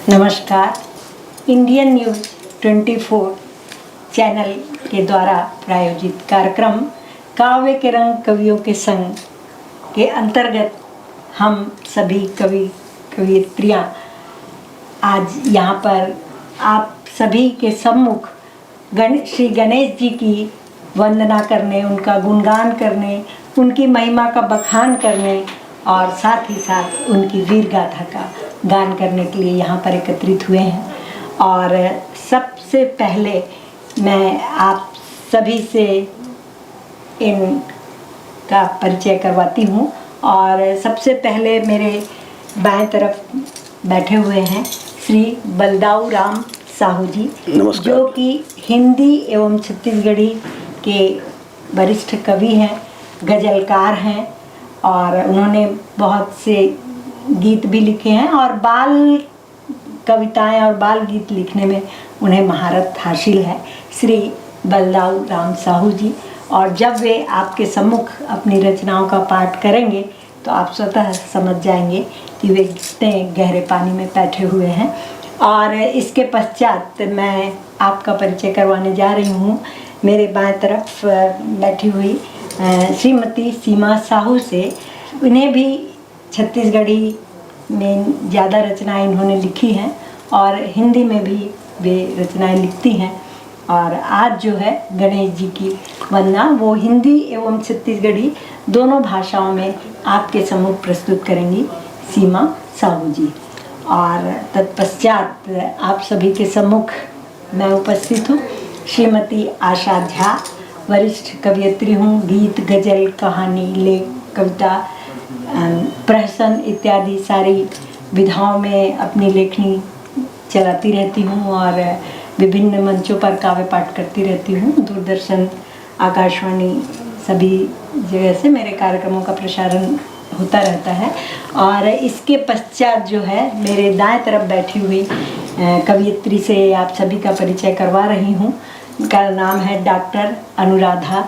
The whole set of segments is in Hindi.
नमस्कार। इंडियन न्यूज़ 24 चैनल के द्वारा प्रायोजित कार्यक्रम काव्य के रंग कवियों के संग के अंतर्गत हम सभी कवि कवयित्रियाँ आज यहाँ पर आप सभी के सम्मुख श्री गणेश जी की वंदना करने, उनका गुणगान करने, उनकी महिमा का बखान करने और साथ ही साथ उनकी वीर गाथा का गान करने के लिए यहाँ पर एकत्रित हुए हैं। और सबसे पहले मैं आप सभी से इनका परिचय करवाती हूँ। और सबसे पहले मेरे बाएं तरफ बैठे हुए हैं श्री बलदाऊ राम साहू जी, जो कि हिंदी एवं छत्तीसगढ़ी के वरिष्ठ कवि हैं, गज़लकार हैं और उन्होंने बहुत से गीत भी लिखे हैं और बाल कविताएं और बाल गीत लिखने में उन्हें महारत हासिल है, श्री बलदाऊ राम साहू जी। और जब वे आपके सम्मुख अपनी रचनाओं का पाठ करेंगे तो आप स्वतः समझ जाएंगे कि वे कितने गहरे पानी में बैठे हुए हैं। और इसके पश्चात मैं आपका परिचय करवाने जा रही हूँ मेरे बाएं तरफ बैठी हुई श्रीमती सीमा साहू से। उन्हें भी छत्तीसगढ़ी में ज़्यादा रचनाएं इन्होंने लिखी हैं और हिंदी में भी वे रचनाएं लिखती हैं। और आज जो है गणेश जी की वंदना वो हिंदी एवं छत्तीसगढ़ी दोनों भाषाओं में आपके सम्मुख प्रस्तुत करेंगी सीमा साहू जी। और तत्पश्चात आप सभी के सम्मुख मैं उपस्थित हूँ श्रीमती आशा झा, वरिष्ठ कवयित्री हूँ। गीत, गज़ल, कहानी, लेख, कविता, प्रहसन इत्यादि सारी विधाओं में अपनी लेखनी चलाती रहती हूँ और विभिन्न मंचों पर काव्य पाठ करती रहती हूँ। दूरदर्शन, आकाशवाणी सभी जगह से मेरे कार्यक्रमों का प्रसारण होता रहता है। और इसके पश्चात जो है मेरे दाएं तरफ बैठी हुई कवयित्री से आप सभी का परिचय करवा रही हूँ। उनका नाम है डॉक्टर अनुराधा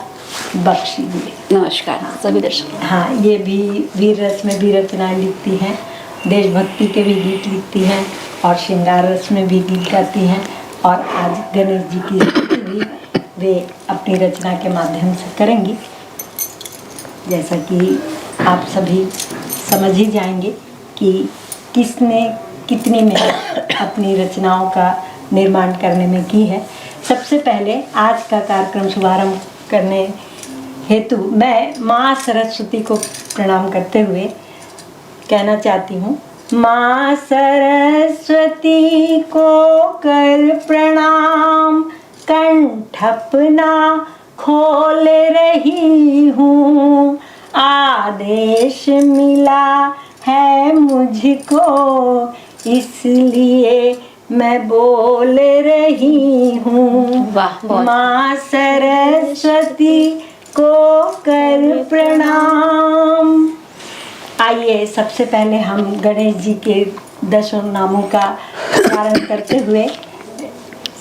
बख्शी जी। नमस्कार सभी दर्शक। हाँ, ये भी वीर रस में भी रचनाएं लिखती हैं, देशभक्ति के भी गीत लिखती हैं और श्रृंगार रस में भी गीत गाती हैं। और आज गणेश जी की स्तुति भी वे अपनी रचना के माध्यम से करेंगी। जैसा कि आप सभी समझ ही जाएंगे कि किसने कितनी मेहनत अपनी रचनाओं का निर्माण करने में की है। सबसे पहले आज का कार्यक्रम शुभारंभ करने हेतु मैं माँ सरस्वती को प्रणाम करते हुए कहना चाहती हूँ, माँ सरस्वती को कर प्रणाम, कंठ अपना खोल रही हूँ, आदेश मिला है मुझको इसलिए मैं बोल रही हूँ। माँ सरस्वती को कर प्रणाम। आइए सबसे पहले हम गणेश जी के 10 नामों का उच्चारण करते हुए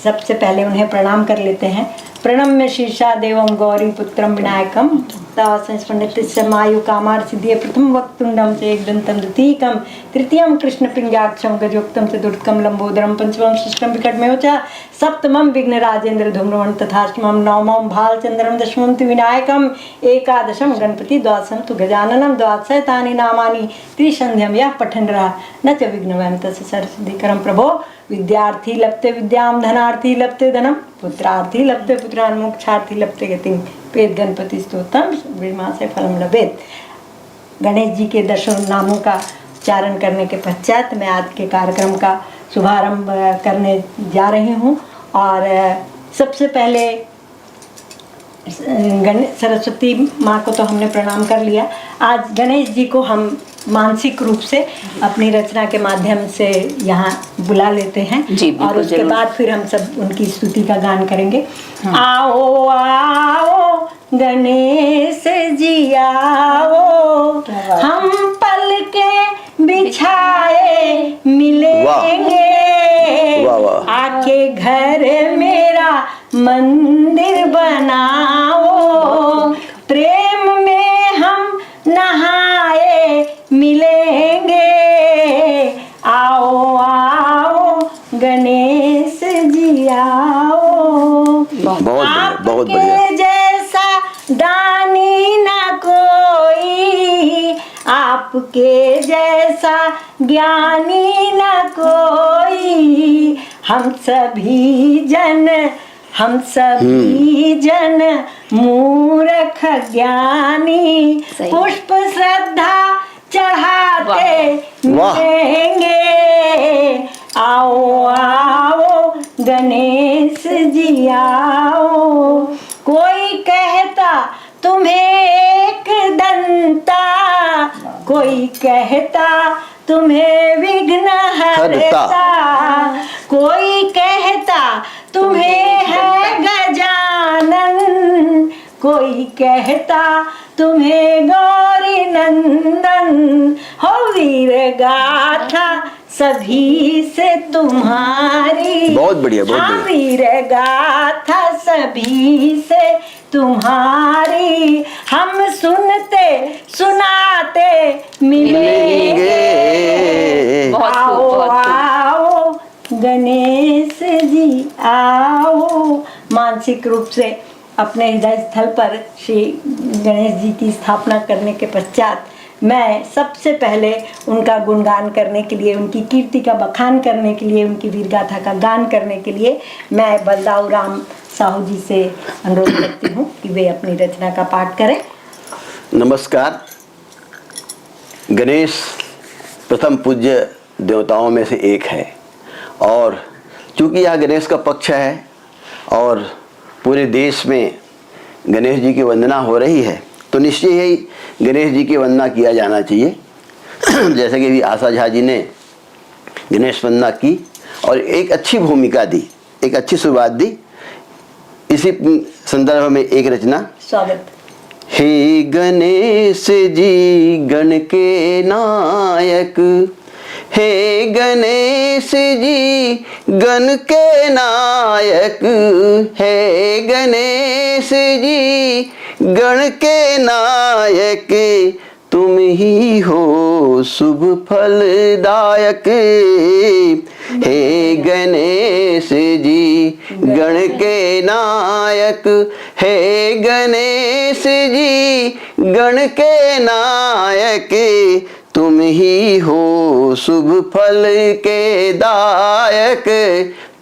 सबसे पहले उन्हें प्रणाम कर लेते हैं। प्रणम्य शीर्षा देवम गौरी पुत्रम विनायकम संस्मृतिस्मायु कामार सिद्धिये प्रथम वक्तुंडम से एकदंतम द्वितीयकम तृतीयम कृष्ण पिंजाक्षम गजोक्तम चतुर्थकम लंबोदरम पंचमम षष्ठम विकटमेव च सप्तमम विघ्न राजेंद्र धूम्रवण तथाष्टमम नवमम भालचंद्रम दशमम तु विनायकम एकादशम गणपति द्वादशम तु गजाननम द्वादशतानि नामानि त्रिसंध्यम यः पठन रहा न च विघ्नवयं तस्य सरस्वतीकरं प्रभो। विद्यार्थी लभते विद्याम, धनार्थी लभते धनम, पुत्रार्थी लभते पुत्रान्, मोक्षार्थी लभते गतिम, वेद गणपति स्तोत्रम विमा से फलम लभेत। गणेश जी के 10 नामों का उच्चारण करने के पश्चात मैं आज के कार्यक्रम का शुभारंभ करने जा रही हूँ। और सबसे पहले सरस्वती माँ को तो हमने प्रणाम कर लिया। आज गणेश जी को हम मानसिक रूप से अपनी रचना के माध्यम से यहाँ बुला लेते हैं और उसके बाद फिर हम सब उनकी स्तुति का गान करेंगे। आओ आओ गणेश जी आओ, हम पल के बिछाए मिलेंगे, आके घर मेरा मंदिर बनाओ, प्रेम में हम नहाए मिलेंगे। आओ आओ आपके जैसा ज्ञानी न कोई। हम सभी जन मूर्ख ज्ञानी पुष्प श्रद्धा चढ़ाते मिलेंगे। आओ आओ गणेश जी आओ। कोई कहता तुम्हें एक दंता, कोई कहता तुम्हें विघ्न हरता, कोई कहता तुम्हें है गजानन, कोई कहता तुम्हें गौरी नंदन। हो वीर गाथा सभी से तुम्हारी। बहुत बढ़िया, बहुत बढ़िया। वीर गाथा सभी से तुम्हारी। हम सुनते सुनाते मिलेंगे। आओ आओ गणेश जी आओ। मानसिक रूप से अपने हृदय स्थल पर श्री गणेश जी की स्थापना करने के पश्चात मैं सबसे पहले उनका गुणगान करने के लिए, उनकी कीर्ति का बखान करने के लिए, उनकी वीरगाथा का गान करने के लिए मैं बलदाऊ राम साहू जी से अनुरोध करती हूँ कि वे अपनी रचना का पाठ करें। नमस्कार। गणेश प्रथम पूज्य देवताओं में से एक है और चूँकि यह गणेश का पक्ष है और पूरे देश में गणेश जी की वंदना हो रही है तो निश्चय ही गणेश जी की वंदना किया जाना चाहिए। जैसे कि अभी आशा झा जी ने गणेश वंदना की और एक अच्छी भूमिका दी, एक अच्छी शुरुआत दी। इसी संदर्भ में एक रचना। स्वागत। हे गणेश जी गण के नायक, हे गणेश जी गण के नायक, हे गणेश जी गण के नायक, तुम ही हो शुभ फलदायक। हे गणेश जी गण के नायक, हे गणेश जी गण के नायक, तुम ही हो शुभ फल के दायक,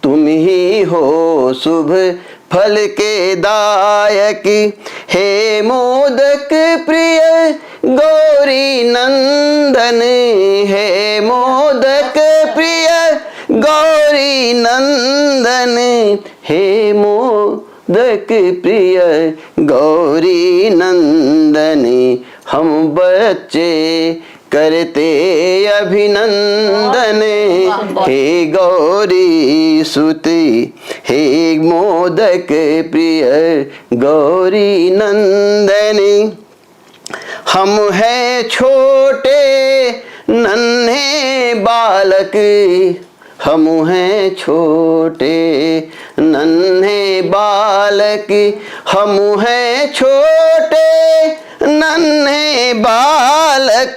तुम ही हो शुभ फल के दायक। हे मोदक प्रिय गौरी नंदन, हे मोदक प्रिय गौरी नंदन, हे मोदक प्रिय गौरी नंदन, हम बच्चे करते अभिनंदन। हे गौरी सुती, हे मोदक प्रिय गौरी नंदनी, हम हैं छोटे नन्हे बालक, हम हैं छोटे नन्हे बालक, हम हैं छोटे नन्हे बालक,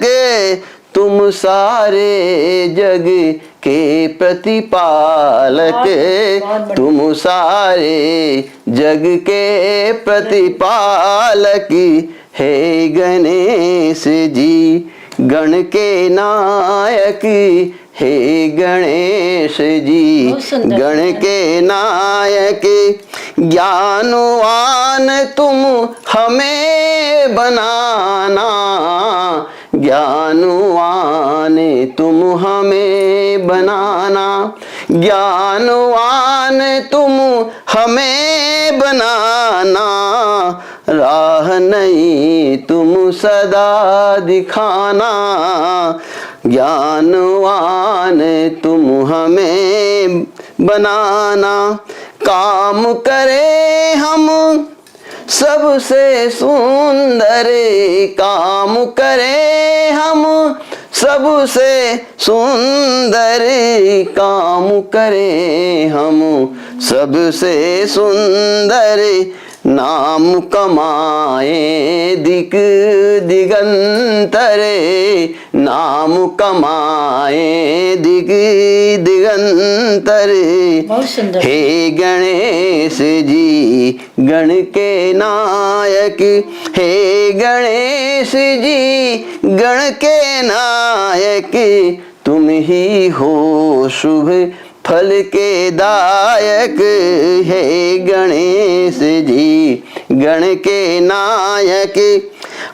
तुम सारे जग के प्रतिपालक, तुम सारे जग के प्रतिपालक। हे गणेश जी गण के नायक, हे गणेश जी गण के नायक, ज्ञानवान तुम हमें बनाना, ज्ञानवान तुम हमें बनाना, ज्ञानवान तुम हमें बनाना, राह नहीं तुम सदा दिखाना, ज्ञानवान तुम हमें बनाना। काम करे हम सबसे सुंदर, काम करे हम सबसे सुंदर, काम करे हम सबसे सुंदर, नाम कमाए दिक दिगंतर, नाम कमाए दिग दिगंतर। हे गणेश जी गण के नायक, हे गणेश जी गण के नायक, तुम ही हो शुभ फल के दायक, हे गणेश जी गण के नायक।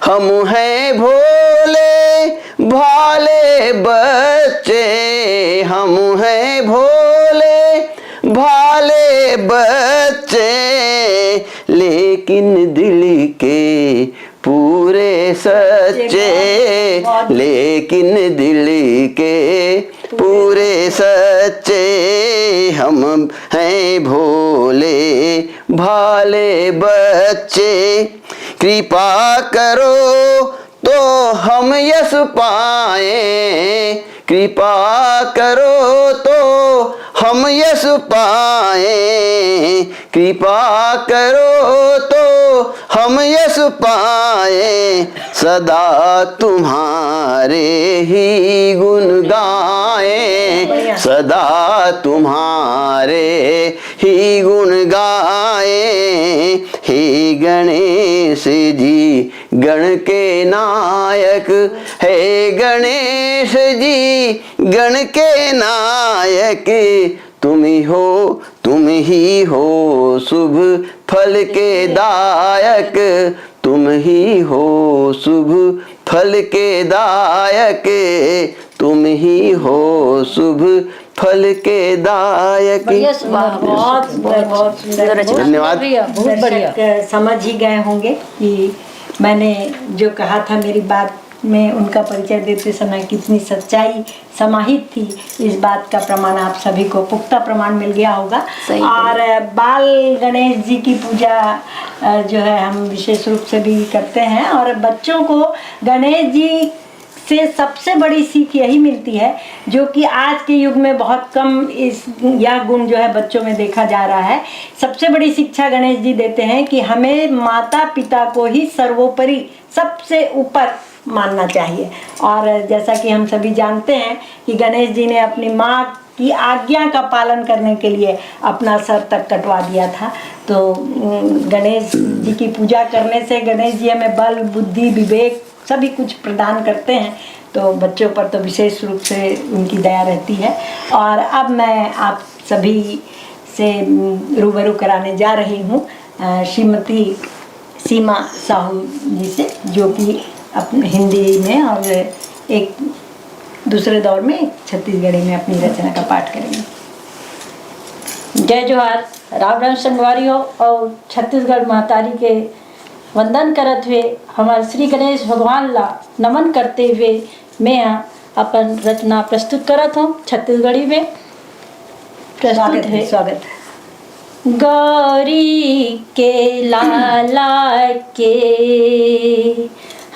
हम हैं भोले भाले बच्चे, हम हैं भोले भाले बच्चे, लेकिन दिल के पूरे सच्चे, लेकिन दिल के पूरे सच्चे, हम हैं भोले भाले बच्चे। कृपा करो तो हम यश पाए, कृपा करो तो हम यश पाए, कृपा करो तो हम यश पाए, सदा तुम्हारे ही गुण गाए, सदा तुम्हारे ही गुण गाए, हे गणेश जी गण के नायक, हे गणेश जी गण के नायक, तुम ही हो शुभ फल के दायक, तुम ही हो शुभ फल के दायक, तुम ही हो शुभ फल के दायक। बहुत सुंदर, धन्यवाद। बहुत बढ़िया। दर्शक समझ ही गए होंगे कि मैंने जो कहा था मेरी बात में उनका परिचय देते समय कितनी सच्चाई समाहित थी। इस बात का प्रमाण आप सभी को पुख्ता प्रमाण मिल गया होगा। और बाल गणेश जी की पूजा जो है हम विशेष रूप से भी करते हैं, और बच्चों को गणेश जी से सबसे बड़ी सीख यही मिलती है, जो कि आज के युग में बहुत कम यह गुण जो है बच्चों में देखा जा रहा है। सबसे बड़ी शिक्षा गणेश जी देते हैं कि हमें माता पिता को ही सर्वोपरि सबसे ऊपर मानना चाहिए। और जैसा कि हम सभी जानते हैं कि गणेश जी ने अपनी माँ की आज्ञा का पालन करने के लिए अपना सर तक कटवा दिया था। तो गणेश जी की पूजा करने से गणेश जी हमें बल बुद्धि विवेक सभी कुछ प्रदान करते हैं, तो बच्चों पर तो विशेष रूप से उनकी दया रहती है। और अब मैं आप सभी से रूबरू कराने जा रही हूँ श्रीमती सीमा साहू जी से, जो कि अपने हिंदी में और एक दूसरे दौर में छत्तीसगढ़ी में अपनी रचना का पाठ करेंगे। जय जोहार। राम राम संगवारियों और छत्तीसगढ़ महतारी के वंदन करत हुए हमारे श्री गणेश भगवान ला नमन करते हुए मैं अपन रचना प्रस्तुत करत हूँ छत्तीसगढ़ी में। प्रस्तुत है। स्वागत। गौरी के लाला के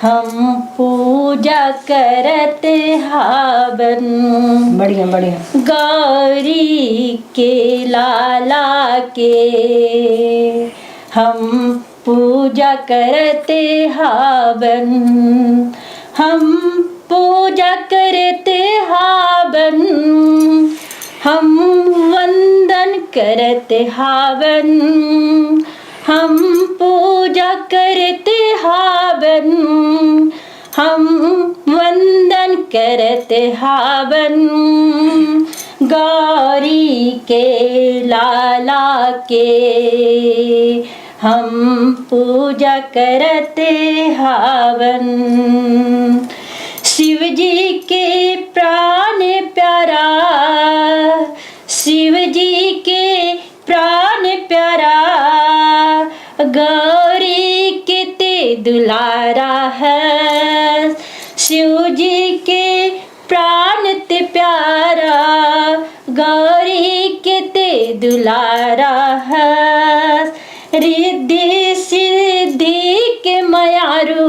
हम पूजा करते हावन, बढ़िया बढ़िया। गौरी के लाला के हम पूजा करते हावन, हम पूजा करते हावन, हम वंदन करते हावन, हम पूजा करते हावन, हम वंदन करते हावन, गौरी के लाला के हम पूजा करते हावन। शिव जी के प्राण प्यारा, शिव जी के प्राण प्यारा, गौरी किते दुलारा है, शिव जी के प्राण ते प्यारा, गौरी किते दुलारा है, रिद्धि सिद्धि के मयारू,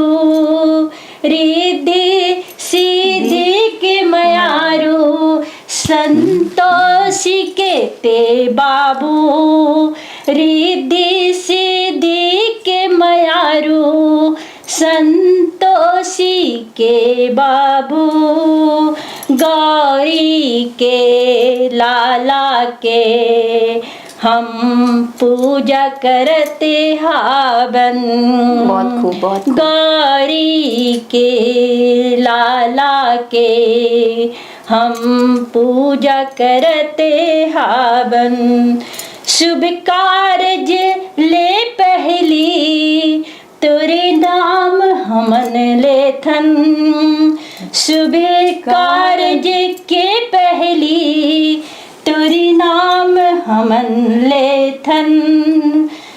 रिद्धि सिद्धि के मयारू, संतोषी के ते बाबू, रिद्धि सिद्धि के मयारू, संतोषी के बाबू, गौरी के लाला के हम पूजा करते हावन। बहुत खूब, बहुत खूब। गौरी के लाला के हम पूजा करते हावन। शुभ कारज ले पहली तोरे नाम हमन लेथन। शुभ कारज के पहली तोरे नाम हमन लेथन।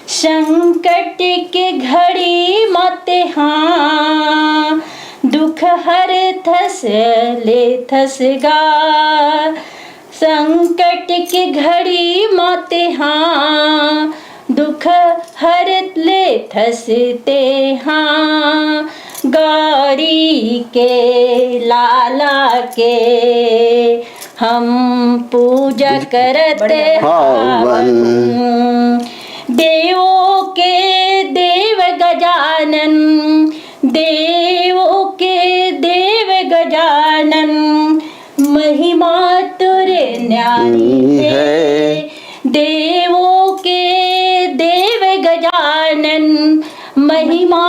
संकट के घड़ी मते हाँ दुख हर थस लेथस गा। संकट के घड़ी मते हाँ दुख हर लेथसते हाँ। गौरी के लाला के हम पूजा करते हावन। देवों के देव गजानन, देवों के देव गजानन, महिमा तुरे न्यारी है। देवों के देव गजानन, महिमा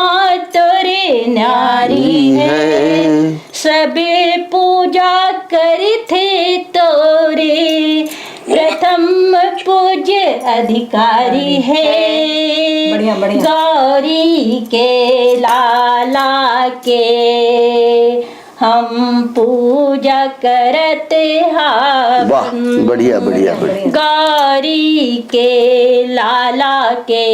तुरे न्यारी है। सबे पूजा करते तोरे, प्रथम पूज्य अधिकारी है। बढ़िया बढ़िया। गौरी के लाला के हम पूजा करते हावन। वाह, बढ़िया बढ़िया बढ़िया। गौरी के लाला के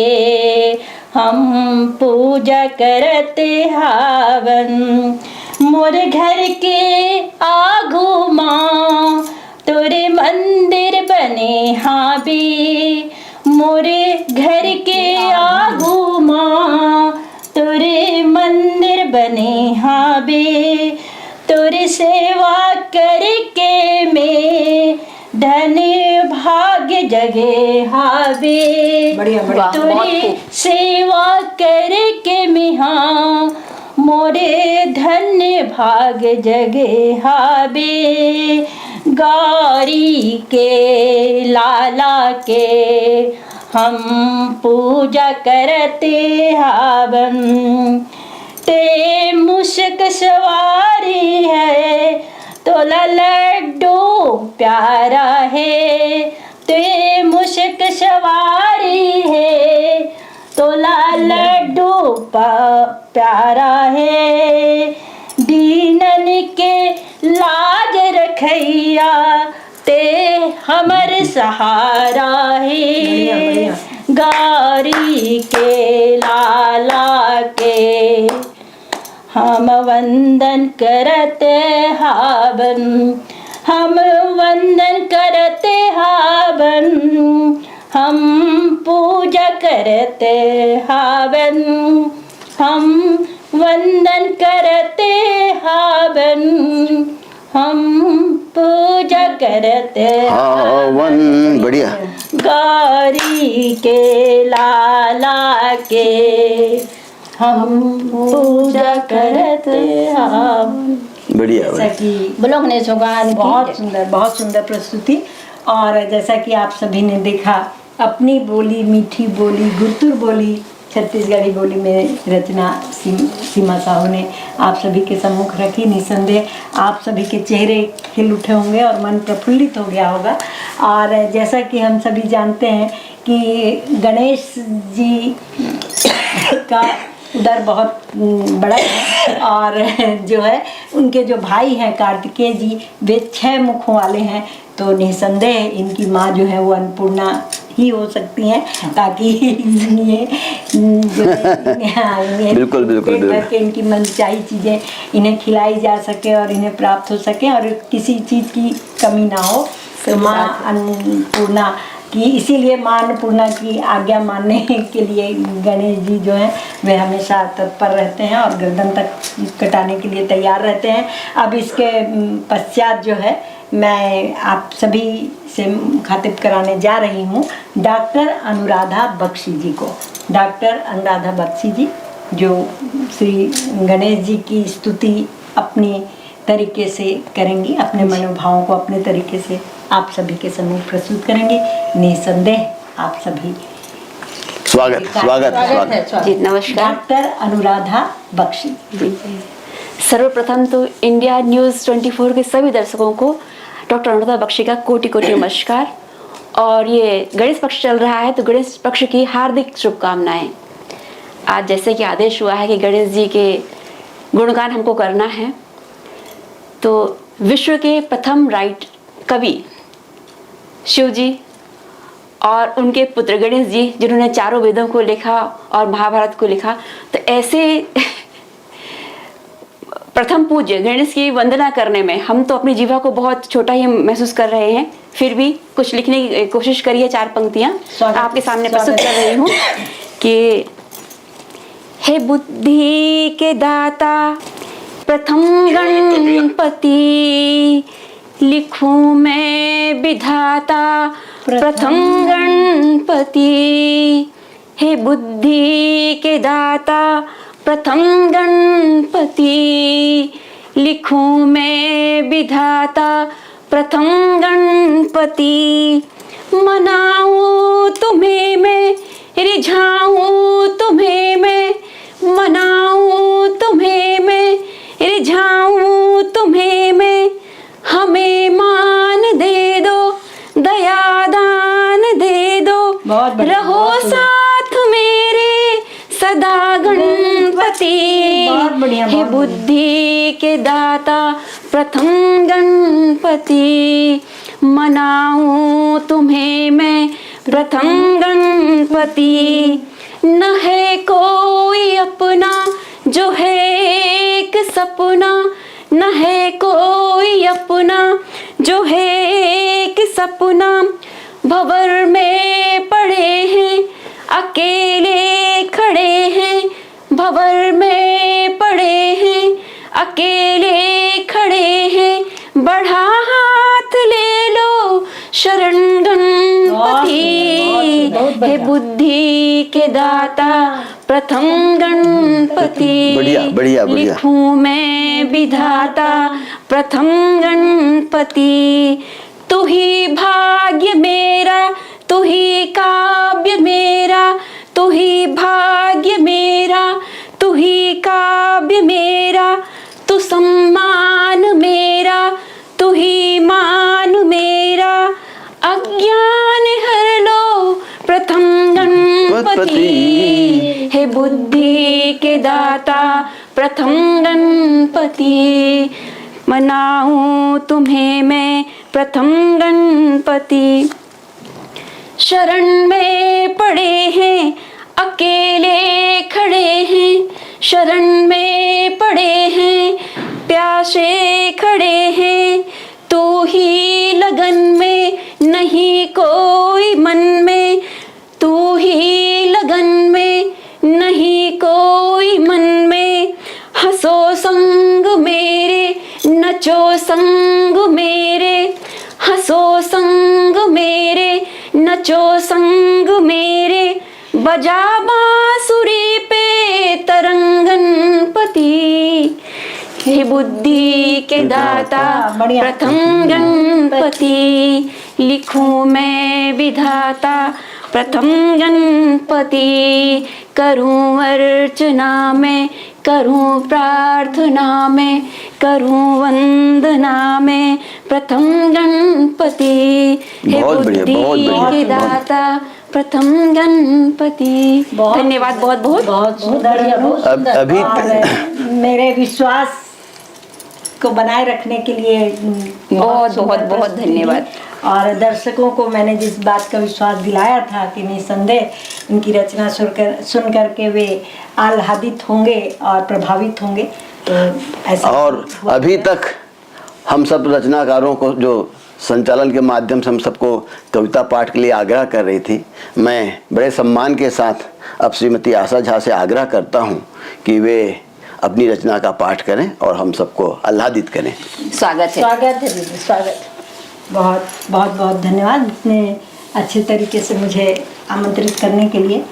हम पूजा करते हावन। मोर घर के आगू माँ तोरे मंदिर बने हाँ बे। मोरे घर के आगू माँ तोरे मंदिर बने हाँ बे। तोरे सेवा करके में धन भाग्य जगे हावे। बढ़िया बढ़िया। तोरे सेवा करके में हाँ मोरे धन्य भाग्य जगे हावे। गौरी के लाला के हम पूजा करते हावन। ते मुश्क सवारी है तोला लड्डू प्यारा है। ते मुश्क सवारी है तोला लड्डू प्यारा है। दीनन के लाज रखैया ते हमर सहारा है। गौरी के लाला के हम वंदन करते हावन। हम वंदन करते हावन। हम पूजा करते हावन। हम वंदन करते हावन। हम पूजा करते हावन। बढ़िया। गौरी के लाला के हम पूजा करते हावन। बढ़िया जैसा कि बोलो गणेश भगवान की बहुत सुंदर प्रस्तुति। और जैसा कि आप सभी ने देखा, अपनी बोली, मीठी बोली, गुर्तुर बोली, छत्तीसगढ़ी बोली में रचना सीमा साहू ने आप सभी के सम्मुख रखी। निसंदेह आप सभी के चेहरे खिल उठे होंगे और मन प्रफुल्लित हो गया होगा। और जैसा कि हम सभी जानते हैं कि गणेश जी का उधर बहुत बड़ा है और जो है उनके जो भाई हैं कार्तिकेय जी, वे 6 मुखों वाले हैं। तो निसंदेह इनकी माँ जो है वो अन्नपूर्णा ही हो सकती हैं, ताकि ये जो है बिल्कुल बिल्कुल पेट भर के इनकी मनचाही चीज़ें इन्हें खिलाई जा सके और इन्हें प्राप्त हो सके और किसी चीज़ की कमी ना हो। तो माँ अन्नपूर्णा की, इसीलिए माँ अन्नपूर्णा की आज्ञा मानने के लिए गणेश जी जो हैं वे हमेशा तत्पर रहते हैं और गर्दन तक कटाने के लिए तैयार रहते हैं। अब इसके पश्चात जो है मैं आप सभी से मुखातिब कराने जा रही हूँ डॉक्टर अनुराधा बख्शी जी को। डॉक्टर अनुराधा बख्शी जी जो श्री गणेश जी की स्तुति अपनी तरीके से करेंगी, अपने मनोभावों को अपने तरीके से आप सभी के सम्मुख प्रस्तुत करेंगे। निसंदेह आप सभी स्वागत स्वागत स्वागत। जी नमस्कार। डॉक्टर अनुराधा बख्शी। जी सर्वप्रथम तो इंडिया न्यूज़ 24 के सभी दर्शकों को डॉक्टर अनुराधा बख्शी का कोटि कोटि नमस्कार। और ये गणेश पक्ष चल रहा है तो गणेश पक्ष की हार्दिक शुभकामनाएं। आज जैसे कि आदेश हुआ है कि गणेश जी के गुणगान हमको करना है, तो विश्व के प्रथम राइट कवि शिव जी और उनके पुत्र गणेश जी, जिन्होंने चारों वेदों को लिखा और महाभारत को लिखा, तो ऐसे प्रथम पूज्य गणेश की वंदना करने में हम तो अपनी जीवा को बहुत छोटा ही महसूस कर रहे हैं, फिर भी कुछ लिखने की कोशिश करिए। 4 पंक्तियां आपके सामने प्रस्तुत कर रही हूँ कि हे बुद्धि के दाता प्रथम गणपति, लिखूं मैं विधाता प्रथम गणपति। हे बुद्धि के दाता प्रथम गणपति, लिखूं मैं विधाता प्रथम गणपति। मनाऊं तुम्हें मैं, रिझाऊं तुम्हें मैं, मनाऊं तुम्हें मैं, रिझाऊं तुम्हें मैं। हमें मान दे दो, दया दान दे दो, रहो साथ मेरे सदा गणपति। हे बुद्धि के दाता प्रथम गणपति, मनाऊं तुम्हें मैं प्रथम गणपति। न है कोई अपना जो है एक सपना, न है कोई अपना जो है एक सपना। भंवर में पड़े हैं अकेले खड़े हैं, भंवर में पड़े हैं अकेले खड़े हैं। बढ़ा हाथ ले लो शरण गणपति। हे बुद्धि के दाता प्रथम गणपति, बढ़िया बढ़िया बढ़िया। लिखूं मैं विधाता प्रथम गणपति। तू ही भाग्य मेरा, तू ही काव्य मेरा, तू ही भाग्य मेरा, तू ही काव्य मेरा। तू सम्मान मेरा, तू ही मान मेरा। अज्ञान हर लो प्रथम गणपति। हे बुद्धि के दाता प्रथम गणपति, मनाऊं तुम्हें मैं प्रथम गणपति। शरण में पड़े हैं अकेले खड़े हैं, शरण में पड़े हैं प्यासे खड़े हैं। तू ही लगन में नहीं कोई मन में, तू ही लगन में नहीं कोई मन में। हंसो संग मेरे, नचो संग मेरे, हंसो संग मेरे, नचो संग मेरे। बजा बांसुरी पे तरंगनपति। हे बुद्धि के दाता प्रथम गणपति, लिखूं मैं विधाता प्रथम गणपति। करूं अर्चना में, करूं प्रार्थना में, करूं वंदना में प्रथम गणपति। हे बुद्धि के दाता प्रथम गणपति। धन्यवाद बहुत बहुत। बहुत अभी मेरे विश्वास को बनाए रखने के लिए बहुत बहुत बहुत धन्यवाद। और दर्शकों को मैंने जिस बात का विश्वास दिलाया था कि निसंदेह उनकी रचना सुन करके वे आह्लादित होंगे और प्रभावित होंगे, तो ऐसा। और अभी तक हम सब रचनाकारों को जो संचालन के माध्यम से हम सबको कविता पाठ के लिए आग्रह कर रही थी, मैं बड़े सम्मान के साथ अब श्रीमती आशा झा से आग्रह करता हूं कि वे अपनी रचना का पाठ करें और हम सबको आह्लादित करें। स्वागत है। स्वागत है दीदी, स्वागत। बहुत बहुत बहुत धन्यवाद इतने अच्छे तरीके से मुझे आमंत्रित करने के लिए।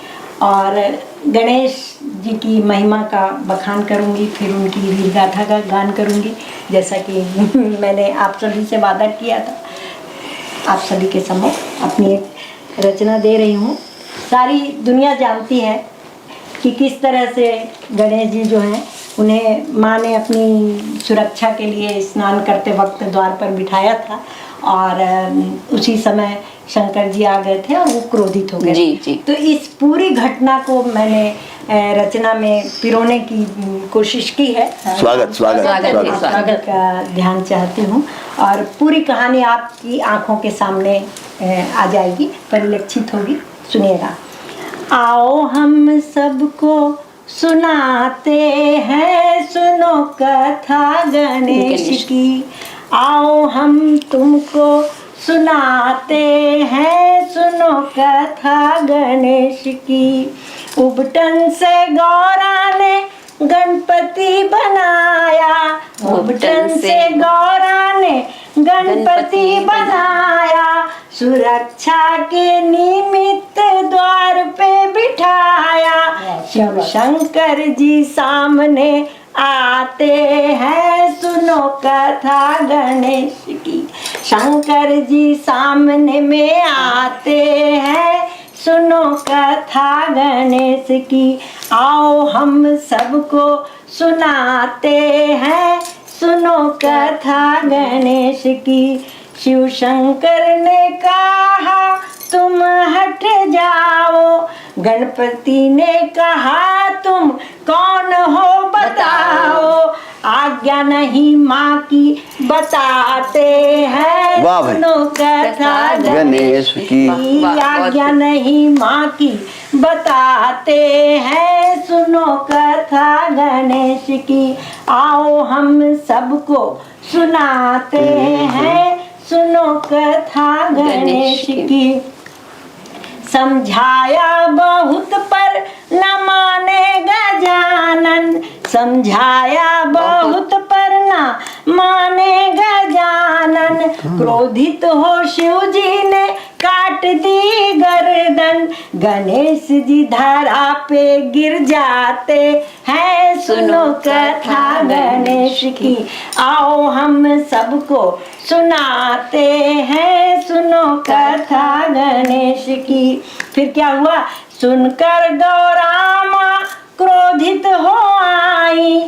और गणेश जी की महिमा का बखान करूंगी, फिर उनकी वीर गाथा का गान करूंगी, जैसा कि मैंने आप सभी से वादा किया था। आप सभी के सम्मुख अपनी एक रचना दे रही हूँ। सारी दुनिया जानती है कि किस तरह से गणेश जी जो हैं उन्हें माँ ने अपनी सुरक्षा के लिए स्नान करते वक्त द्वार पर बिठाया था और उसी समय शंकर जी आ गए थे और वो क्रोधित हो गए। जी, जी। तो इस पूरी घटना को मैंने रचना में पिरोने की कोशिश की है। स्वागत स्वागत स्वागत। स्वागत। का ध्यान चाहती हूँ और पूरी कहानी आपकी आंखों के सामने आ जाएगी, परिलक्षित होगी। सुनिएगा। आओ हम सबको सुनाते हैं, सुनो कथा गणेश की। आओ हम तुमको सुनाते हैं, सुनो कथा गणेश की। उबटन से गौरा ने गणपति बनाया, उबटन से गौरा ने गणपति बनाया। सुरक्षा के निमित्त द्वार पे बिठाया। शिव शंकर जी सामने आते हैं, सुनो कथा गणेश की। शंकर जी सामने में आते हैं, सुनो कथा गणेश की। आओ हम सबको सुनाते हैं, सुनो कथा गणेश की। शिव शंकर ने कहा तुम हट जाओ, गणपति ने कहा तुम कौन हो बताओ। आज्ञा नहीं माँ की बताते हैं, वाह भाई। सुनो कथा गणेश की। आज्ञा नहीं माँ की बताते हैं, सुनो कथा गणेश की। आओ हम सबको सुनाते हैं, सुनो कथा गणेश की। समझाया बहुत पर न माने गजानन, समझाया बहुत पर न माने गजानन। क्रोधित हो शिव जी ने काट दी गर्दन, गणेश जी धरा पे गिर जाते हैं, सुनो कथा गणेश की। आओ हम सबको सुनाते हैं, सुनो कथा गणेश की। फिर क्या हुआ? सुनकर गौरा माँ क्रोधित हो आई,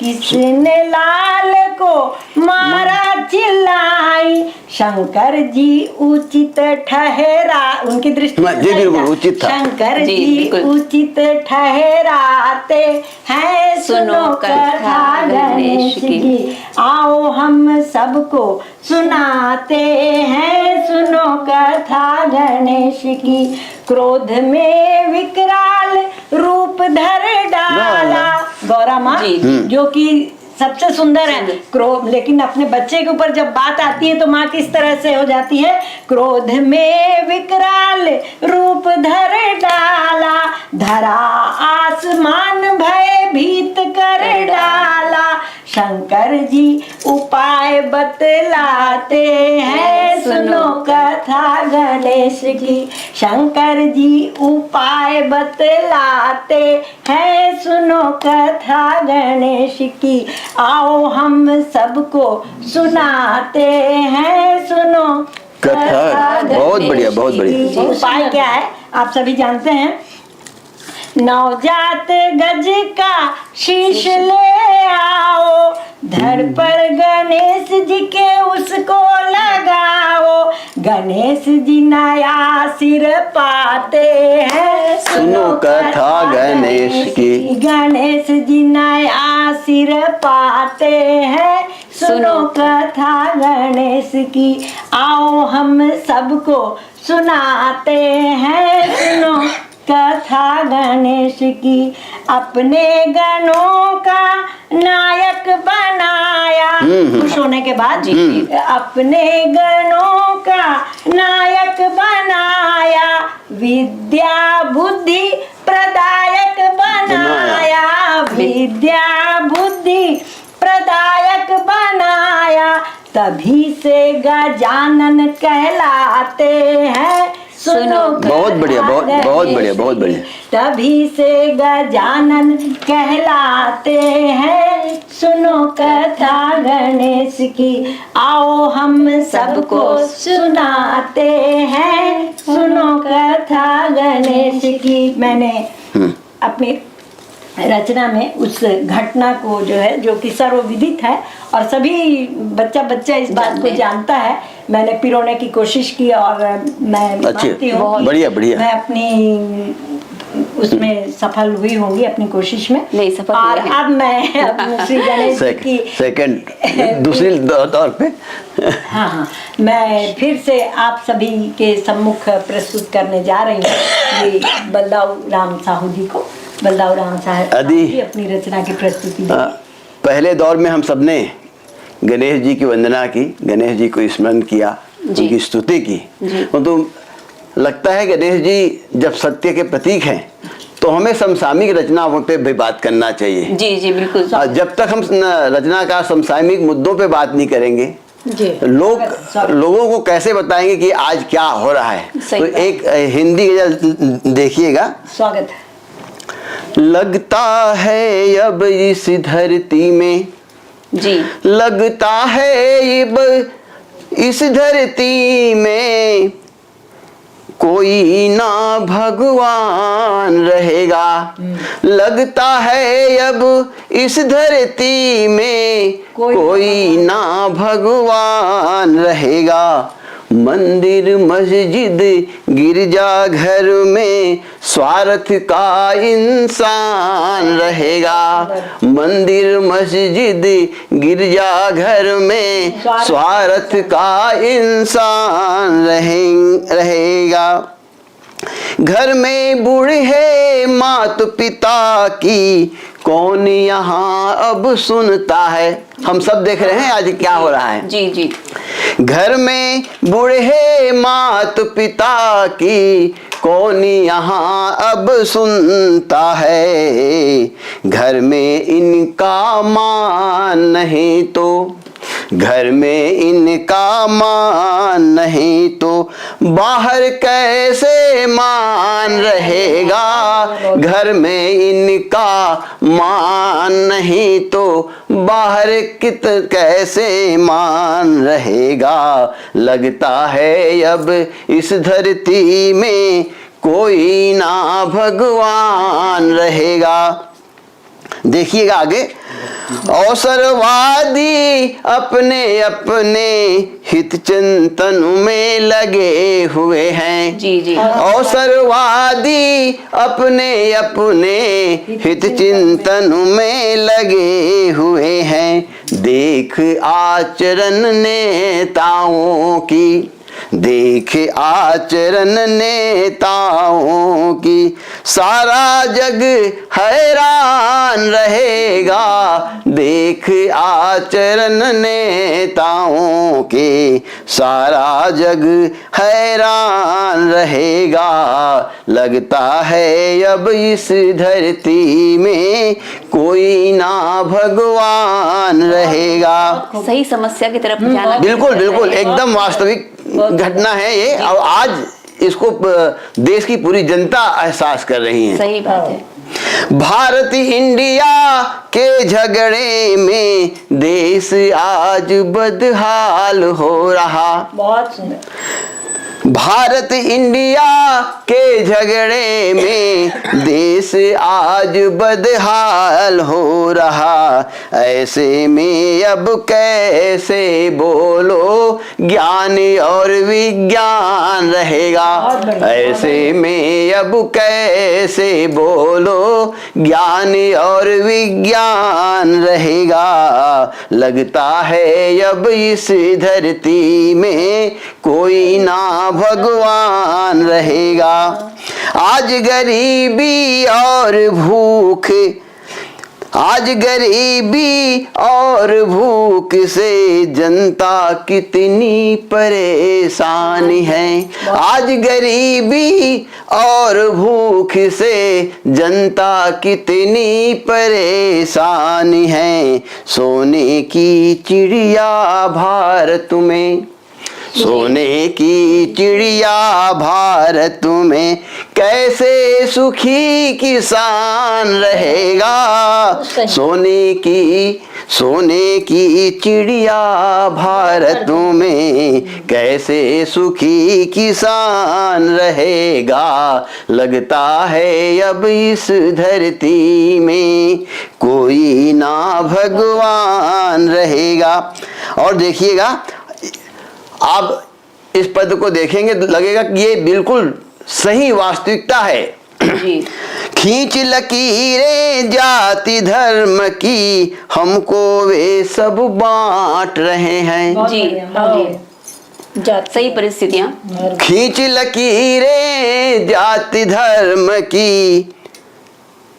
किसने लाल को मारा चिल्लाई। शंकर जी उचित ठहरा, उनकी दृष्टि में जी बिल्कुल उचित था। शंकर जी, जी बिल्कुल। उचित ठहराते हैं, सुनो कथा गणेश की। आओ हम सबको सुनाते हैं, सुनो कथा गणेश की। क्रोध में विकराल रूप धर डाला, गौरा माँ जो कि सबसे सुंदर है, क्रोध, लेकिन अपने बच्चे के ऊपर जब बात आती है तो माँ किस तरह से हो जाती है? क्रोध में विकराल रूप धर डाला, धरा आसमान भयभीत कर डाला। शंकर जी उपाय बतलाते हैं, सुनो कथा गणेश की। शंकर जी उपाय बतलाते हैं, सुनो कथा गणेश की। आओ हम सबको सुनाते हैं, सुनो कथा। बहुत बढ़िया, बहुत बढ़िया। उपाय क्या है आप सभी जानते हैं। नवजात गज का शीश ले आओ, धड़ पर गणेश जी के उसको लगाओ। गणेश जी नया सिर पाते हैं, सुनो कथा गणेश की। गणेश जी नया सिर पाते हैं, सुनो कथा गणेश की। आओ हम सबको सुनाते हैं, सुनो कथा गणेश की। अपने गणों का नायक बनाया, खुश होने के बाद अपने गणों का नायक बनाया। विद्या बुद्धि प्रदायक बनाया, विद्या बुद्धि प्रदायक बनाया। तभी से गजानन कहलाते हैं, सुनो बहुत बढ़िया, बहुत कथा बहुत बढ़िया, बहुत गणेश बढ़िया। की। तभी से गजानन कहलाते हैं, सुनो कथा गणेश की, आओ हम सबको सुनाते हैं, सुनो कथा गणेश की। मैंने अपनी रचना में उस घटना को जो है, जो कि सर्वविदित है और सभी बच्चा इस बात को जानता है, मैंने पिरोने की कोशिश की और मैं मानती हूँ कि बढ़िया बढ़िया, मैं अपनी उसमें सफल हुई होंगी अपनी कोशिश में। नहीं, सफल और हुई है। अब मैं श्री गणेश जी की सेकंड दूसरी तौर पे हाँ, मैं फिर से आप सभी के सम्मुख प्रस्तुत करने जा रही हूँ ये बलदाऊ राम साहू जी को। बलदाऊ राम साहू जी अपनी रचना की प्रस्तुति दी। पहले दौर में हम सबने गणेश जी की वंदना की, गणेश जी को स्मरण किया, उनकी स्तुति की। तो लगता है गणेश जी जब सत्य के प्रतीक हैं तो हमें समसामयिक रचनाओं पे भी बात करना चाहिए। जी जी बिल्कुल। जब तक हम रचनाकार समसामयिक मुद्दों पे बात नहीं करेंगे, लोगों को कैसे बताएंगे कि आज क्या हो रहा है। तो एक हिंदी गजल देखिएगा। स्वागत है। लगता है अब इस धरती में जी, लगता है अब इस धरती में कोई ना भगवान रहेगा। लगता है अब इस धरती में कोई ना भगवान रहेगा। मंदिर मस्जिद गिरजा घर में स्वार्थ का इंसान रहेगा। मंदिर मस्जिद गिरजा घर में स्वार्थ का इंसान रहेगा। घर में बूढ़े माता पिता की कौन यहाँ अब सुनता है। हम सब देख रहे हैं आज क्या हो रहा है। जी जी। घर में बूढ़े माता पिता की कौन यहाँ अब सुनता है। घर में इनका मान नहीं तो, घर में इनका मान नहीं तो बाहर कैसे मान रहेगा। घर में इनका मान नहीं तो बाहर कैसे मान रहेगा। लगता है अब इस धरती में कोई ना भगवान रहेगा। देखिएगा आगे। अवसरवादी अपने अपने हित चिंतन में लगे हुए हैं। जी जी। अवसरवादी अपने अपने हित चिंतन में लगे हुए हैं। देख आचरण नेताओं की, देख आचरण नेताओं की सारा जग हैरान रहेगा। देख आचरण नेताओं के सारा जग हैरान रहेगा। लगता है अब इस धरती में कोई ना भगवान रहेगा। सही समस्या की तरफ जाना। बिल्कुल बिल्कुल, एकदम वास्तविक घटना है ये, और आज इसको देश की पूरी जनता एहसास कर रही है। सही बात है। भारत इंडिया के झगड़े में देश आज बदहाल हो रहा। बहुत सुंदर। भारत इंडिया के झगड़े में देश आज बदहाल हो रहा। ऐसे में अब कैसे बोलो ज्ञान और विज्ञान रहेगा। ऐसे में अब कैसे बोलो ज्ञान और विज्ञान रहेगा। लगता है अब इस धरती में कोई ना भगवान रहेगा। आज गरीबी और भूख, आज गरीबी और भूख से जनता कितनी परेशान है। आज गरीबी और भूख से जनता कितनी परेशान है। सोने की चिड़िया भारत में, सोने की चिड़िया भारत में कैसे सुखी किसान रहेगा। सोने की चिड़िया भारत में कैसे सुखी किसान रहेगा। लगता है अब इस धरती में कोई ना भगवान रहेगा। और देखिएगा, आप इस पद को देखेंगे तो लगेगा कि ये बिल्कुल सही वास्तविकता है। जी। खींच लकीरें जाति धर्म की, हमको वे सब बांट रहे हैं। जी हाँ, सही परिस्थितियां। खींच लकीरें जाति धर्म की,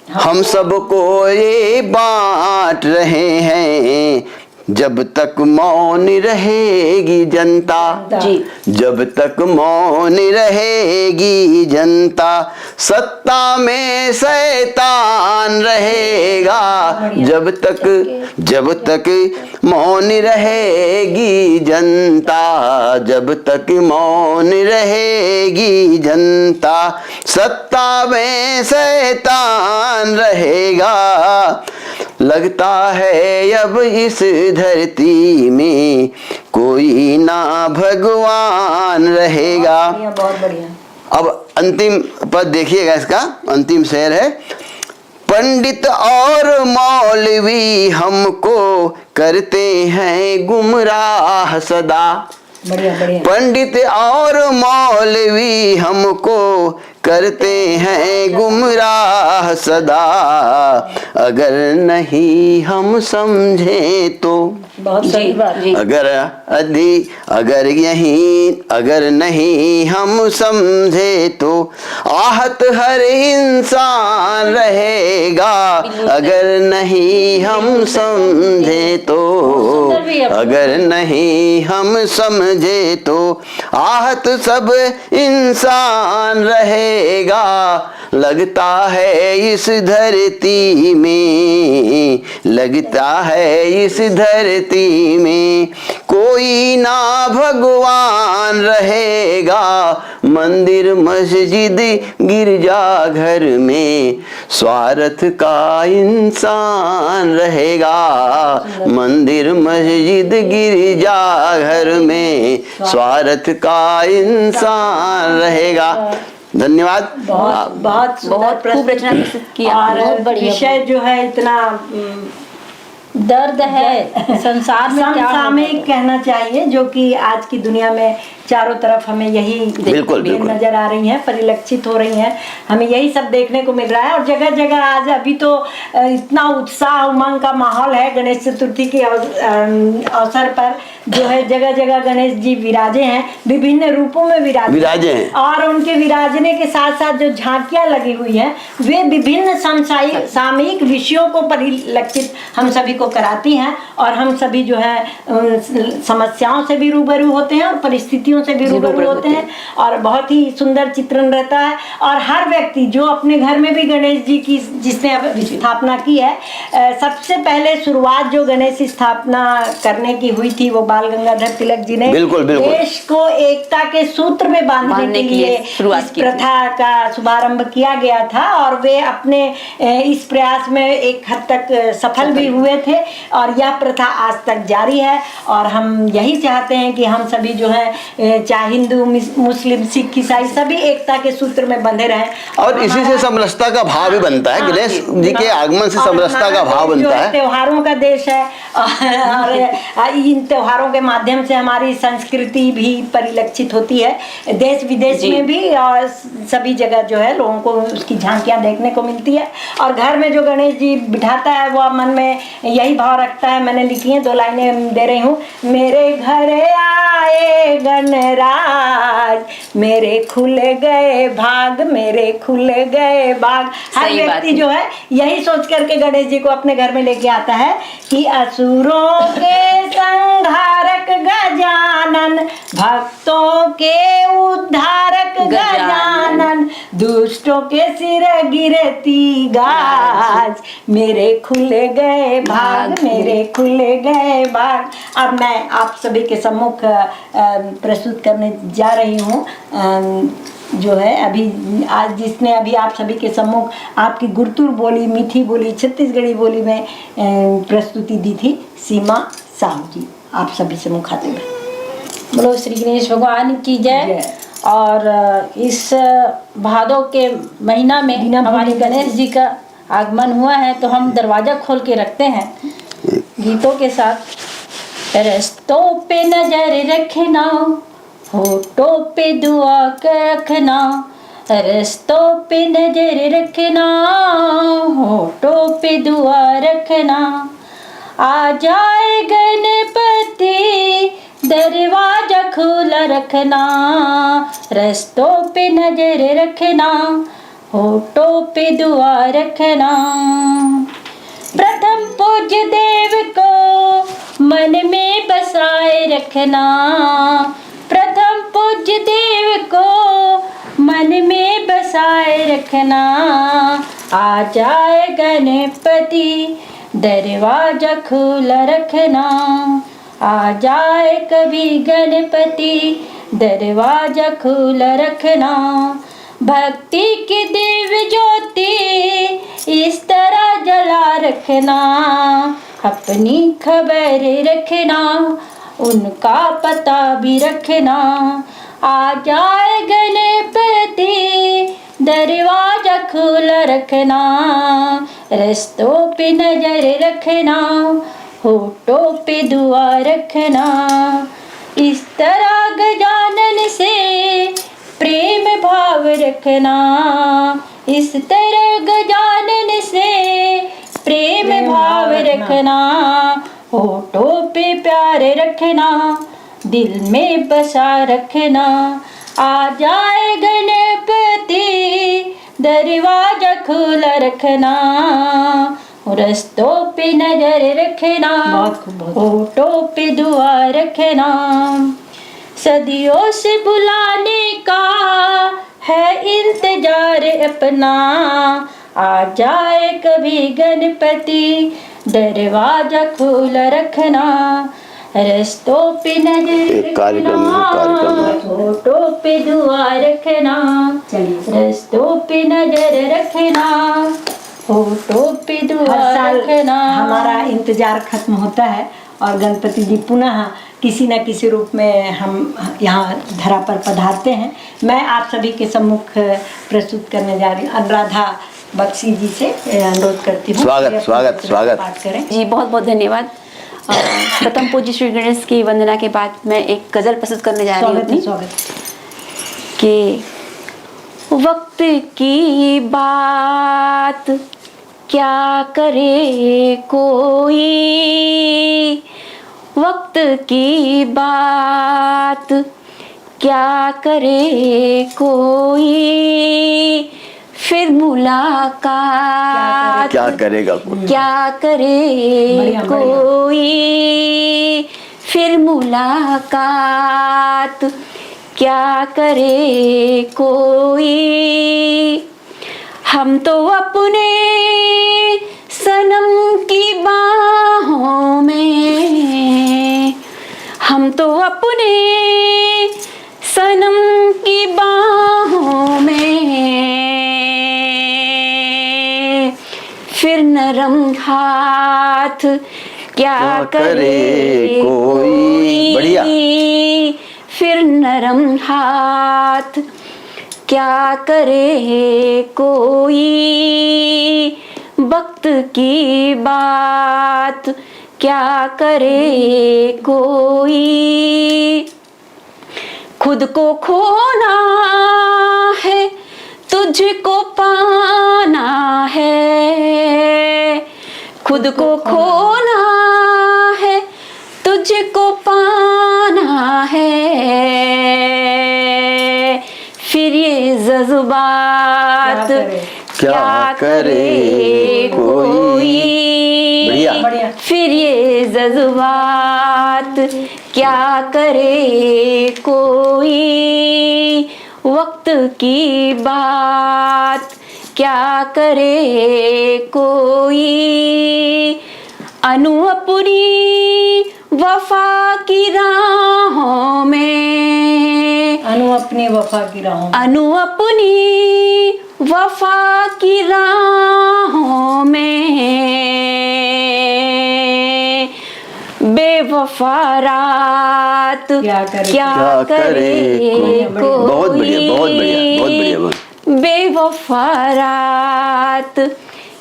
हम सबको ये बांट रहे हैं। जब तक मौन रहेगी जनता, जी। जब तक मौन रहेगी जनता, सत्ता में शैतान रहेगा। जब तक मौन रहेगी जनता, जब तक मौन रहेगी जनता, सत्ता में शैतान रहेगा। लगता है अब इस धरती में कोई ना भगवान रहेगा। बहुत बढ़िया। अब अंतिम पद देखिएगा, इसका अंतिम शेर है। पंडित और मौलवी हमको करते हैं गुमराह सदा। बढ़िया बढ़िया। पंडित और मौलवी हमको करते हैं गुमराह सदा। अगर नहीं हम समझे तो, बहुत सही बात। अगर नहीं हम समझे तो आहत हर इंसान रहेगा। अगर नहीं हम समझे तो, अगर नहीं हम समझे तो आहत सब इंसान रहेगा। लगता है इस धरती में, लगता है इस धरती में कोई ना भगवान रहेगा। मंदिर मस्जिद गिरजा घर में स्वार्थ का इंसान रहेगा। मंदिर मस्जिद गिरजा घर में स्वार्थ का इंसान रहेगा। धन्यवाद। बहुत खूब रचना विकसित किया। और विषय जो है इतना दर्द है संसार में, क्या समसामयिक कहना चाहिए, जो कि आज की दुनिया में चारों तरफ हमें यही बिल्कुल नजर आ रही हैं, परिलक्षित हो रही हैं। हमें यही सब देखने को मिल रहा है। और जगह जगह आज अभी तो इतना उत्साह उमंग का माहौल है। गणेश चतुर्थी के अवसर पर जो है जगह जगह गणेश जी विराजे हैं, विभिन्न रूपों में विराजे हैं। और उनके विराजने के साथ साथ जो झांकियां लगी हुई हैं वे विभिन्न सामयिक विषयों को परिलक्षित हम सभी को कराती हैं। और हम सभी जो है समस्याओं से भी रूबरू होते हैं और परिस्थितियों से भी रूबरू होते हैं। और बहुत ही सुंदर चित्रण रहता है। और हर व्यक्ति जो अपने घर में भी गणेश जी की जिसने स्थापना की है, सबसे पहले शुरुआत जो गणेश स्थापना करने की हुई थी वो बाल गंगाधर तिलक जी ने बिल्कुल। देश को एकता के सूत्र में बांधने के लिए इस प्रथा का शुभारंभ किया गया था। और वे अपने इस प्रयास में एक हद तक सफल भी हुए थे। और यह प्रथा आज तक जारी है। और हम यही चाहते हैं कि हम सभी जो है चाहे हिंदू मुस्लिम सिख ईसाई सभी एकता के सूत्र में बंधे रहें। और इसी से समरसता का भाव भी बनता है। गणेश जी के आगमन से समरसता का भाव बनता है। त्योहारों का देश है और इन त्योहारों के माध्यम से हमारी संस्कृति भी परिलक्षित होती है। देश विदेश में भी और सभी जगह जो है लोगों को उसकी झांकियां देखने को मिलती है। और घर में जो गणेश जी बिठाता है वो मन में यही भाव रखता है। मैंने लिखी है, 2 लाइनें दे रही हूँ। मेरे घर आए गणराज, मेरे खुल गए भाग, मेरे खुल गए बाग। हर व्यक्ति जो है यही सोच करके गणेश जी को अपने घर में लेके आता है कि असुरों के संहारक गजानन, भक्तों के उद्धारक गजानन, दुष्टों के सिर गिरती गाज, मेरे खुले गए भाग, मेरे खुले गए भाग। अब मैं आप सभी के सम्मुख प्रस्तुत करने जा रही हूँ जो है अभी आज जिसने अभी आप सभी के सम्मुख आपकी गुरतुर बोली, मीठी बोली, छत्तीसगढ़ी बोली में प्रस्तुति दी थी, सीमा साहू जी आप सभी से मुखातिब है। बोलो श्री गणेश भगवान की जय। और इस भादों के महीना में हमारे गणेश जी का आगमन हुआ है, तो हम दरवाजा खोल के रखते हैं गीतों के साथ। रस्तों पे नजर रखना, होठों पे दुआ रखना, रस्तों पे नजर रखना, होठों पे दुआ रखना। आ जाए गणपति दरवाजा खुला रखना, रस्तों पे नजर रखना, होठों पे दुआ रखना। प्रथम पूज्य देव को मन में बसाए रखना, प्रथम पूज्य देव को मन में बसाए रखना। आ जाए गणपति दरवाजा खुला रखना, आ जाए कभी गणपति दरवाजा खुला रखना। भक्ति की दिव्य ज्योति इस तरह जला रखना, अपनी खबर रखना, उनका पता भी रखना। आ जाए गणपति दरवाजा खुला रखना, रस्तों पे नजर रखना, होठों पे दुआ रखना। इस तरह गजानन से प्रेम भाव रखना, इस तरह गजानन से प्रेम भाव रखना। होठों पे प्यार रखना, दिल में बसा रखना। आ जाए गणपति दरवाजा खुला रखना, रस्तों पे नजर रखना, होठों पे दुआ रखना। सदियों से बुलाने का है इंतजार अपना, आ जाए कभी गणपति दरवाजा खुला रखना, रस्तों पे नजर रखना, होठों पे दुआ रखना, रस्तों पे नजर रखना, होठों पे दुआ रखना। हमारा इंतजार खत्म होता है और गणपति जी पुनः किसी न किसी रूप में हम यहाँ धरा पर पधारते हैं। मैं आप सभी के सम्मुख प्रस्तुत करने जा रही हूँ, अनुराधा बख्शी जी से अनुरोध करती हूँ। स्वागत स्वागत स्वागत पाठ करें जी, बहुत बहुत धन्यवाद। प्रथम पूज्य श्री गणेश की वंदना के बाद मैं एक गजल प्रस्तुत करने जा रही हूँ स्वागत कि वक्त की बात क्या करे कोई, वक्त की बात क्या करे कोई, फिर मुलाकात क्या करेगा कोई, क्या करे कोई, फिर मुलाकात क्या करे कोई। हम तो अपने सनम की बाहों में, हम तो अपने सनम की बाहों में, फिर नरम हाथ क्या करे कोई। बढ़िया। फिर नरम हाथ क्या करे कोई, वक्त की बात क्या करे कोई। खुद को खोना है, तुझको पाना है, खुद को खोना है, तुझको पाना है, फिर ये जज्बात क्या करे कोई। बढ़िया। फिर ये जज्बात क्या करे कोई, वक्त की बात क्या करे कोई, अनु अपनी वफा की राहों में, अनु अपनी वफा की राहों, अनु अपनी वफा की राहों में, बेवफा रात क्या करे कोई, बहुत बढ़िया, बहुत बढ़िया, बहुत बढ़िया। बेवफा रात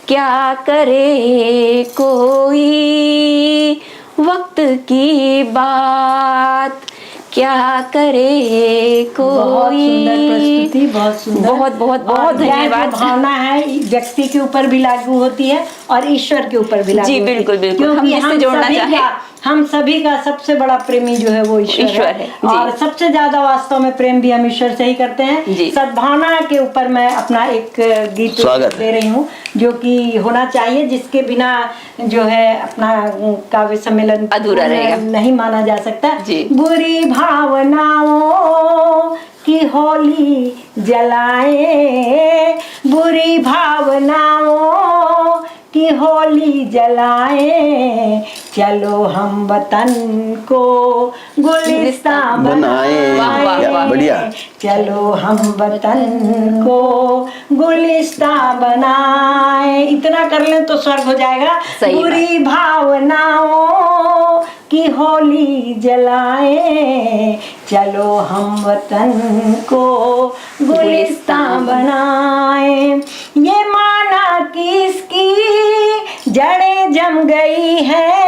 क्या करे कोई, वक्त की बात क्या करे बहुत कोई। सुंदर प्रस्तुति, बहुत सुंदर, बहुत बहुत बहुत और यह धन्यवाद। जो भावना है व्यक्ति के ऊपर भी लागू होती है और ईश्वर के ऊपर भी लागू जी, होती है। बिल्कुल, बिल्कुल। हम क्योंकि जिससे जोड़ना चाहें। हम सभी का सबसे बड़ा प्रेमी जो है वो ईश्वर है। जी। और सबसे ज्यादा वास्तव में प्रेम भी हम ईश्वर से ही करते हैं। जी। सद्भावना के ऊपर मैं अपना एक गीत स्वागत दे रही हूँ, जो कि होना चाहिए, जिसके बिना जो है अपना काव्य सम्मेलन अधूरा रहेगा, नहीं माना जा सकता। जी। बुरी भावनाओं की होली जलाए, बुरी भावनाओं की होली जलाए, चलो हम वतन को गुलिस्तान बनाए। वाह, वाह, वाह। बढ़िया। चलो हम वतन को गुलिस्तान बनाए। इतना कर लें तो स्वर्ग हो जाएगा। सही बात। बुरी भावनाओं की होली जलाए, चलो हम वतन को गुलिस्तान बनाए। ये माना कि इसकी जड़ें जम गई है,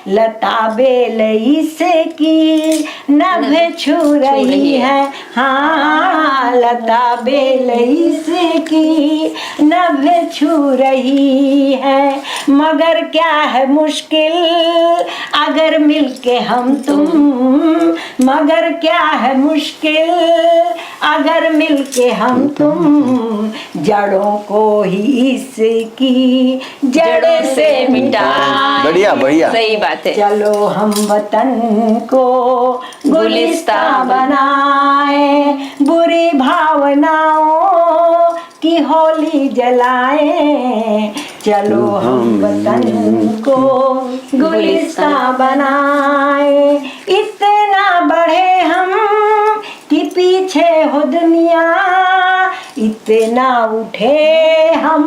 लता बेलई से की नभ छू रही है। हाँ, लता बेलई से की नभ छू रही है। मगर क्या है मुश्किल अगर मिलके हम तुम, मगर क्या है मुश्किल अगर मिलके हम तुम, जड़ों को ही इसकी जड़ से मिटाएं। बढ़िया, बढ़िया। सही बात है। चलो हम वतन को गुलिस्तान बनाए, बुरी भावनाओं की होली जलाए, चलो हम वतन को गुलिस्तान बनाए। इतना बढ़े हम कि पीछे हो दुनिया, इतना उठे हम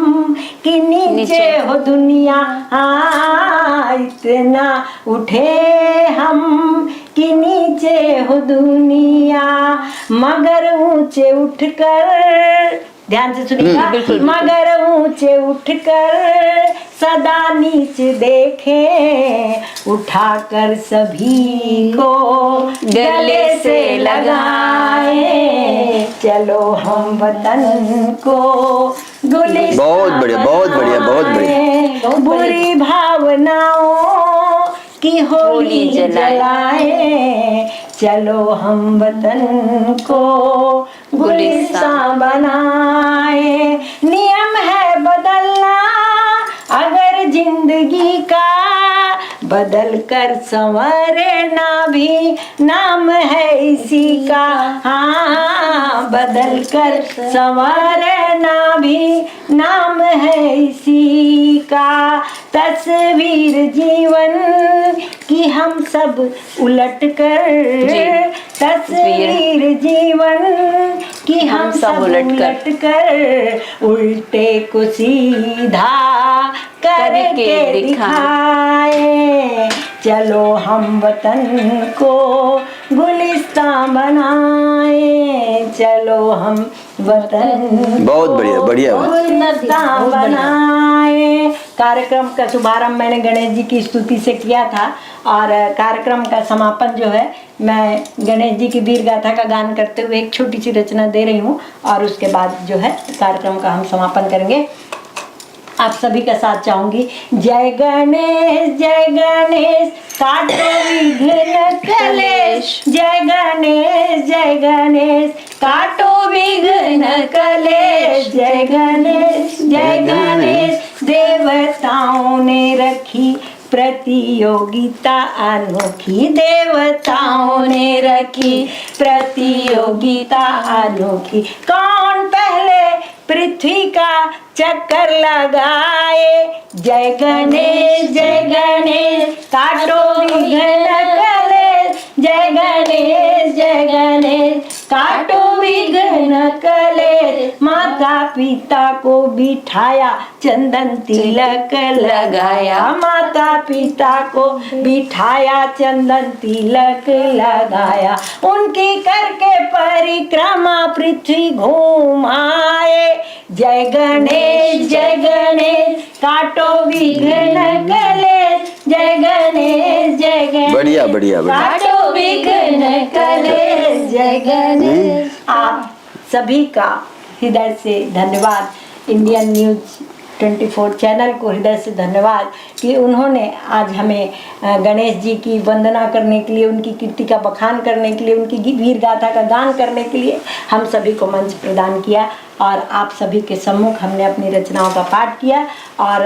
कि नीचे हो दुनिया। हाँ, इतना उठे हम कि नीचे हो दुनिया, मगर ऊंचे उठकर, ध्यान से सुनिएगा, मगर ऊंचे उठकर सदा नीचे देखे, उठाकर सभी को गले से लगाए, चलो हम वतन को गुलिस्तान बहुत बढ़िया, बहुत बढ़िया, बहुत बढ़िया। बुरी भावनाओं की होली जलाए, चलो हम वतन को गुलिस्तान बनाए। नियम है बदलना अगर जिंदगी का, बदल कर संवरना भी नाम है इसी का। हाँ, बदल कर संवरना भी नाम है इसी का। तस्वीर जीवन की हम सब उलट कर, तस्वीर जीवन की हम सब उलट कर, उल्टे को सीधा करके दिखाए, चलो हम वतन को गुलिस्तान बनाए, चलो हम वतन बहुत बढ़िया, बढ़िया बात। गुलिस्तान बनाए। कार्यक्रम का शुभारंभ मैंने गणेश जी की स्तुति से किया था और कार्यक्रम का समापन जो है मैं गणेश जी की वीर गाथा का गान करते हुए एक छोटी सी रचना दे रही हूँ और उसके बाद जो है कार्यक्रम का हम समापन करेंगे। आप सभी का साथ चाहूंगी। जय गणेश काटो विघ्न कलेश, जय गणेश काटो विघ्न कलेश, जय गणेश देवताओं ने रखी प्रतियोगिता अनोखी देवताओं ने रखी, प्रतियोगिता अनोखी। कौन पहले पृथ्वी का चक्कर लगाए, जय गणेश काटो विघ्न कलेश, जय गणेश काटो विघ्न कलेश। माता पिता को बिठाया चंदन तिलक लगाया, माता पिता को बिठाया चंदन तिलक लगाया। उनकी करके परिक्रमा पृथ्वी घूमाए, जय गणेश काटो विघ्न कलेश, जय गणेश बढ़िया बढ़िया बढ़िया। काटो विघ्न कलेश, जय गणेश। आप सभी का हृदय से धन्यवाद। इंडियन न्यूज 24 चैनल को हृदय से धन्यवाद कि उन्होंने आज हमें गणेश जी की वंदना करने के लिए, उनकी कीर्ति का बखान करने के लिए, उनकी वीर गाथा का गान करने के लिए हम सभी को मंच प्रदान किया और आप सभी के सम्मुख हमने अपनी रचनाओं का पाठ किया। और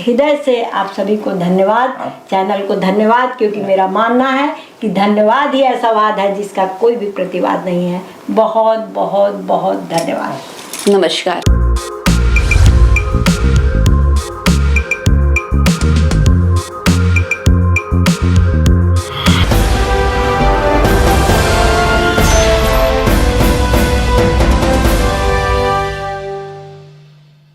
हृदय से आप सभी को धन्यवाद, चैनल को धन्यवाद, क्योंकि मेरा मानना है कि धन्यवाद ही ऐसा वाद है जिसका कोई भी प्रतिवाद नहीं है। बहुत बहुत बहुत धन्यवाद। नमस्कार।